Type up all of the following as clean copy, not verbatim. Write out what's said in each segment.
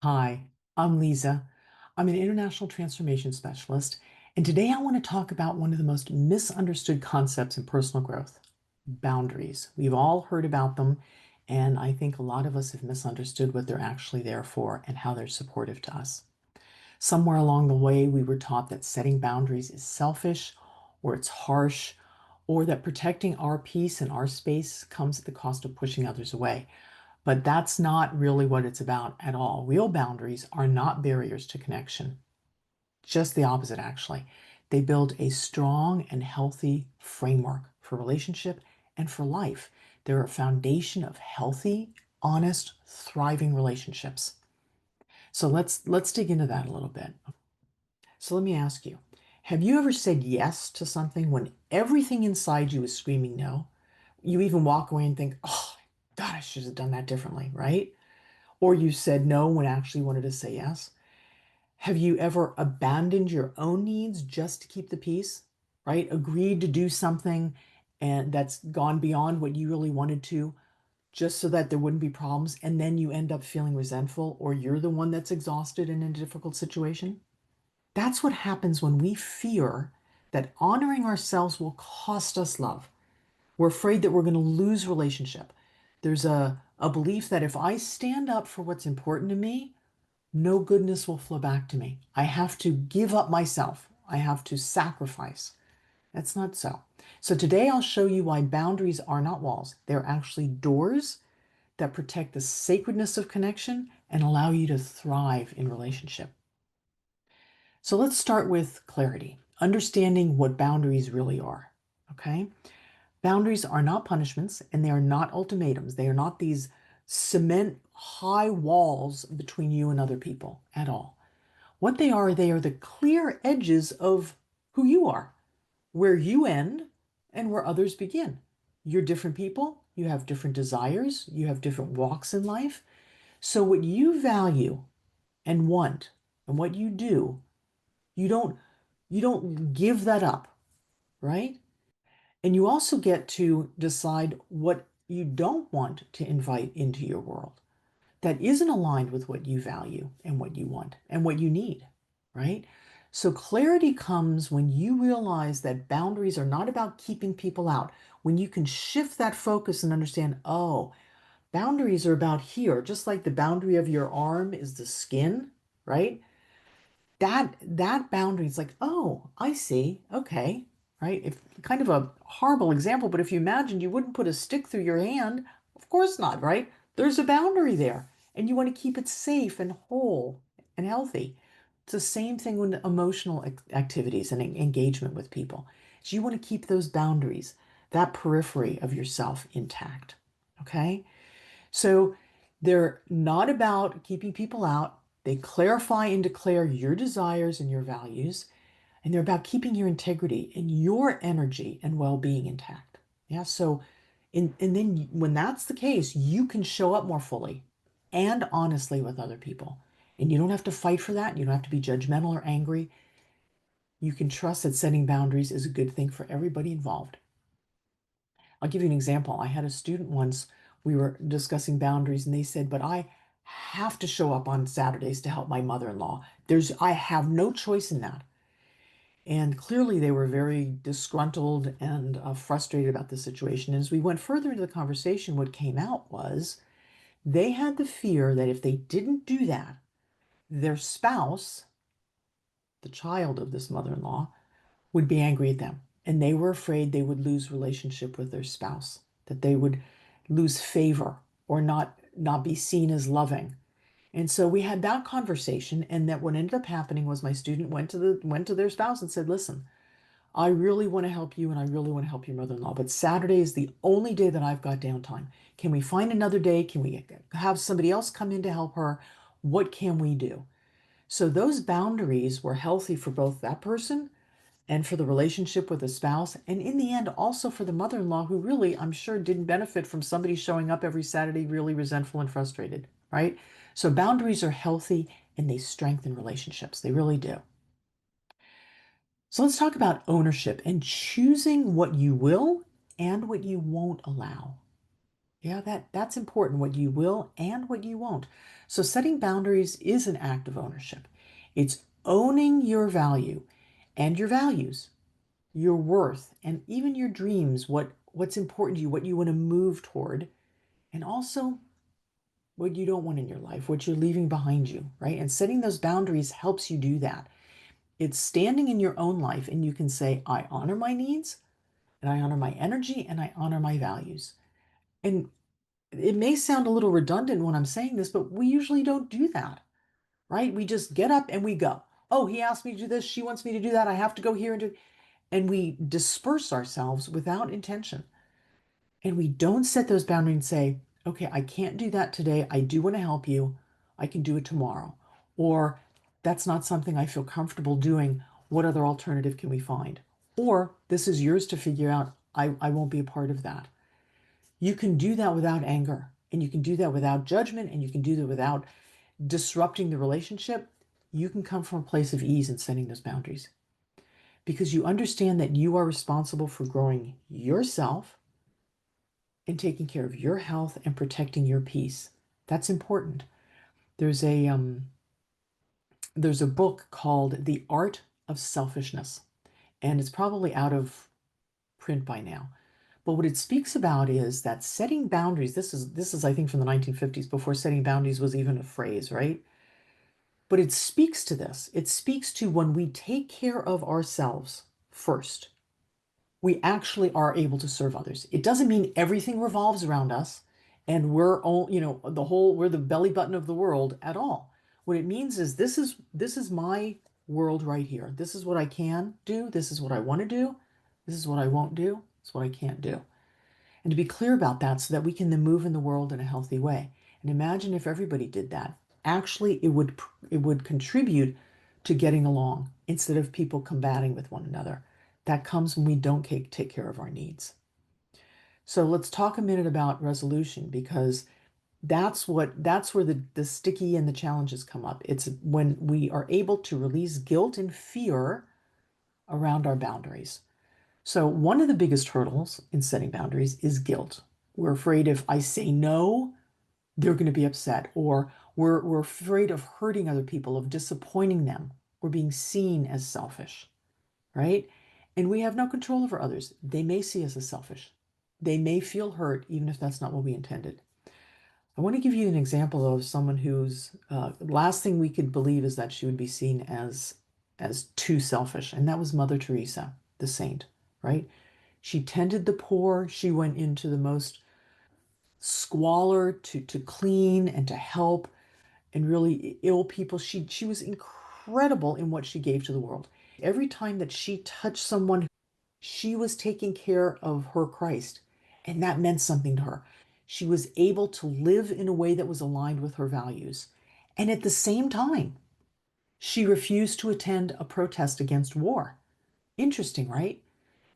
Hi, I'm Leezá. I'm an international transformation specialist, and today I want to talk about one of the most misunderstood concepts in personal growth, boundaries. We've all heard about them, and I think a lot of us have misunderstood what they're actually there for and how they're supportive to us. Somewhere along the way, we were taught that setting boundaries is selfish, or it's harsh, or that protecting our peace and our space comes at the cost of pushing others away. But that's not really what it's about at all. Real boundaries are not barriers to connection. Just the opposite, actually. They build a strong and healthy framework for relationship and for life. They're a foundation of healthy, honest, thriving relationships. So let's dig into that a little bit. So let me ask you, have you ever said yes to something when everything inside you is screaming no? You even walk away and think, oh, God, I should have done that differently, right? Or you said no when actually wanted to say yes? Have you ever abandoned your own needs just to keep the peace, right? Agreed to do something and that's gone beyond what you really wanted to, just so that there wouldn't be problems, and then you end up feeling resentful, or you're the one that's exhausted and in a difficult situation? That's what happens when we fear that honoring ourselves will cost us love. We're afraid that we're going to lose relationship. There's a belief that if I stand up for what's important to me, no goodness will flow back to me. I have to give up myself. I have to sacrifice. That's not so. So today I'll show you why boundaries are not walls. They're actually doors that protect the sacredness of connection and allow you to thrive in relationship. So let's start with clarity, understanding what boundaries really are. Okay? Boundaries are not punishments and they are not ultimatums. They are not these cement high walls between you and other people at all. What they are the clear edges of who you are, where you end and where others begin. You're different people, you have different desires, you have different walks in life. So what you value and want and what you do, you don't you don't give that up, right? And you also get to decide what you don't want to invite into your world that isn't aligned with what you value and what you want and what you need, right? So clarity comes when you realize that boundaries are not about keeping people out. When you can shift that focus and understand, oh, boundaries are about here, just like the boundary of your arm is the skin, right? That boundary is like, oh, I see. Okay. Right? If kind of a horrible example, but if you imagined you wouldn't put a stick through your hand, of course not, right? There's a boundary there, and you want to keep it safe and whole and healthy. It's the same thing with emotional activities and engagement with people. So you want to keep those boundaries, that periphery of yourself intact. Okay? So they're not about keeping people out. They clarify and declare your desires and your values, and they're about keeping your integrity and your energy and well-being intact. Yeah, so and then when that's the case, you can show up more fully and honestly with other people. And you don't have to fight for that. You don't have to be judgmental or angry. You can trust that setting boundaries is a good thing for everybody involved. I'll give you an example. I had a student once, we were discussing boundaries, and they said, but I have to show up on Saturdays to help my mother-in-law. I have no choice in that. And clearly they were very disgruntled and frustrated about the situation. And as we went further into the conversation, what came out was they had the fear that if they didn't do that, their spouse, the child of this mother-in-law, would be angry at them. And they were afraid they would lose relationship with their spouse, that they would lose favor or not be seen as loving. And so we had that conversation, and that what ended up happening was my student went to their spouse and said, "Listen, I really want to help you and I really want to help your mother-in-law, but Saturday is the only day that I've got downtime. Can we find another day? Can we have somebody else come in to help her? What can we do?" So those boundaries were healthy for both that person and for the relationship with the spouse, and in the end, also for the mother-in-law, who really, I'm sure, didn't benefit from somebody showing up every Saturday really resentful and frustrated, right? So boundaries are healthy and they strengthen relationships. They really do. So let's talk about ownership and choosing what you will and what you won't allow. Yeah, that's important, what you will and what you won't. So setting boundaries is an act of ownership. It's owning your value and your values, your worth, and even your dreams, what's important to you, what you want to move toward, and also what you don't want in your life, what you're leaving behind you, right? And setting those boundaries helps you do that. It's standing in your own life and you can say, I honor my needs and I honor my energy and I honor my values. And it may sound a little redundant when I'm saying this, but we usually don't do that, right? We just get up and we go. Oh, he asked me to do this. She wants me to do that. I have to go here and do, and we disperse ourselves without intention. And we don't set those boundaries and say, okay, I can't do that today. I do want to help you. I can do it tomorrow. Or that's not something I feel comfortable doing. What other alternative can we find? Or this is yours to figure out. I won't be a part of that. You can do that without anger, and you can do that without judgment, and you can do that without disrupting the relationship. You can come from a place of ease in setting those boundaries because you understand that you are responsible for growing yourself and taking care of your health and protecting your peace. That's important. There's a there's a book called The Art of Selfishness, and it's probably out of print by now. But what it speaks about is that setting boundaries, this is I think from the 1950s, before setting boundaries was even a phrase, right? But it speaks to this. It speaks to when we take care of ourselves first, we actually are able to serve others. It doesn't mean everything revolves around us and we're all, we're the belly button of the world at all. What it means is this is my world right here. This is what I can do. This is what I want to do. This is what I won't do. This is what I can't do. And to be clear about that so that we can then move in the world in a healthy way. And imagine if everybody did that. Actually, it would contribute to getting along instead of people combating with one another. That comes when we don't take care of our needs. So let's talk a minute about resolution because that's where the sticky and the challenges come up. It's when we are able to release guilt and fear around our boundaries. So one of the biggest hurdles in setting boundaries is guilt. We're afraid if I say no, they're going to be upset, or we're afraid of hurting other people, of disappointing them, or being seen as selfish, right? And we have no control over others. They may see us as selfish. They may feel hurt, even if that's not what we intended. I want to give you an example of someone whose last thing we could believe is that she would be seen as too selfish, and that was Mother Teresa, the saint, right? She tended the poor. She went into the most squalor to clean and to help and really ill people. She was incredible in what she gave to the world. Every time that she touched someone, she was taking care of her Christ, and that meant something to her. She was able to live in a way that was aligned with her values. And at the same time, she refused to attend a protest against war. Interesting, right?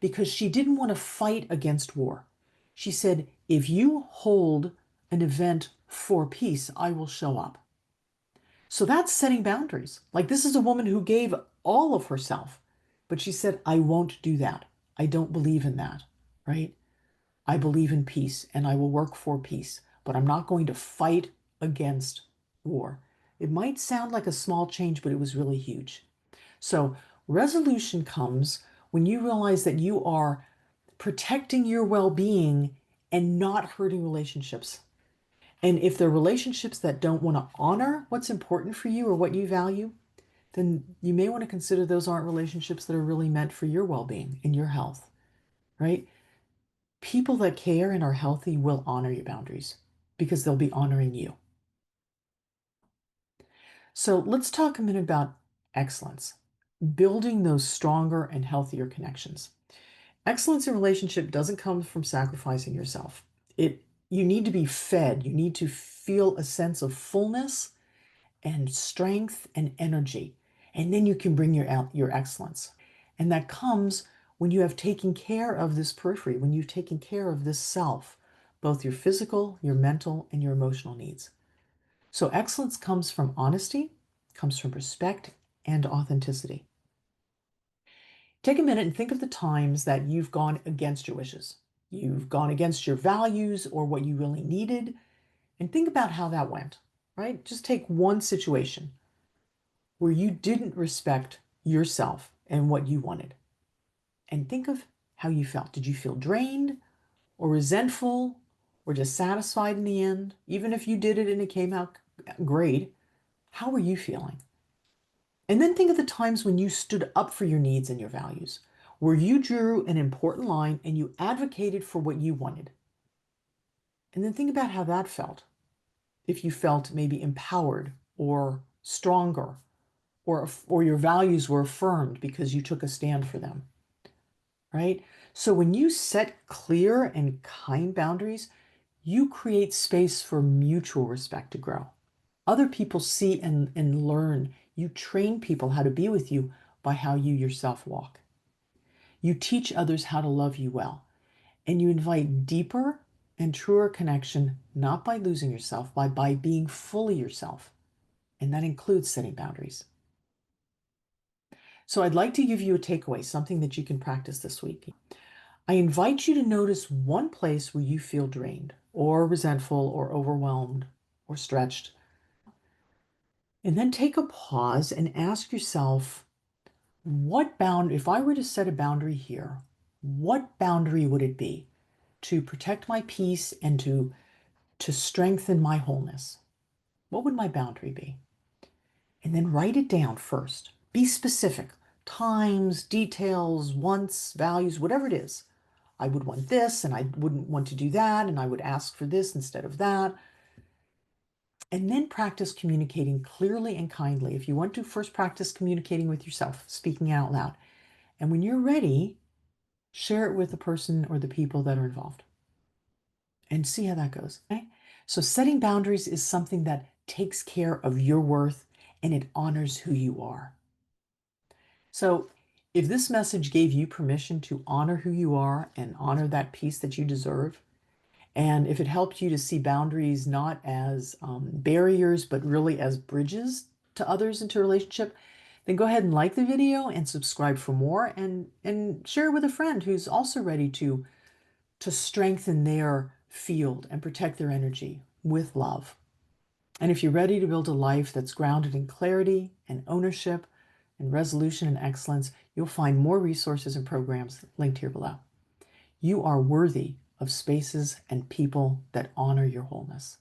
Because she didn't want to fight against war. She said, if you hold an event for peace, I will show up. So that's setting boundaries. Like this is a woman who gave all of herself, but she said, I won't do that. I don't believe in that, right? I believe in peace and I will work for peace, but I'm not going to fight against war. It might sound like a small change, but it was really huge. So resolution comes when you realize that you are protecting your well-being and not hurting relationships. And if they're relationships that don't want to honor what's important for you or what you value, then you may want to consider those aren't relationships that are really meant for your well-being and your health, right? People that care and are healthy will honor your boundaries because they'll be honoring you. So let's talk a minute about excellence, building those stronger and healthier connections. Excellence in relationship doesn't come from sacrificing yourself. You need to be fed. You need to feel a sense of fullness and strength and energy. And then you can bring your excellence. And that comes when you have taken care of this periphery, when you've taken care of this self, both your physical, your mental, and your emotional needs. So excellence comes from honesty, comes from respect and authenticity. Take a minute and think of the times that you've gone against your wishes. you've gone against your values or what you really needed, and think about how that went, right? Just take one situation where you didn't respect yourself and what you wanted, and think of how you felt. Did you feel drained or resentful or dissatisfied in the end? Even if you did it and it came out great, how were you feeling? And then think of the times when you stood up for your needs and your values, where you drew an important line and you advocated for what you wanted. And then think about how that felt. If you felt maybe empowered or stronger, or your values were affirmed because you took a stand for them, right? So when you set clear and kind boundaries, you create space for mutual respect to grow. Other people see and learn. You train people how to be with you by how you yourself walk. You teach others how to love you well. And you invite deeper and truer connection, not by losing yourself, but by being fully yourself. And that includes setting boundaries. So I'd like to give you a takeaway, something that you can practice this week. I invite you to notice one place where you feel drained or resentful or overwhelmed or stretched. And then take a pause and ask yourself, if I were to set a boundary here, what boundary would it be to protect my peace and to strengthen my wholeness? What would my boundary be? And then write it down first. Be specific. Times, details, wants, values, whatever it is. I would want this and I wouldn't want to do that, and I would ask for this instead of that. And then practice communicating clearly and kindly. If you want to, first practice communicating with yourself, speaking out loud. And when you're ready, share it with the person or the people that are involved and see how that goes. Okay? So setting boundaries is something that takes care of your worth and it honors who you are. So if this message gave you permission to honor who you are and honor that peace that you deserve, and if it helped you to see boundaries not as barriers, but really as bridges to others into a relationship, then go ahead and like the video and subscribe for more, and share it with a friend who's also ready to strengthen their field and protect their energy with love. And if you're ready to build a life that's grounded in clarity and ownership and resolution and excellence, you'll find more resources and programs linked here below. You are worthy of spaces and people that honor your wholeness.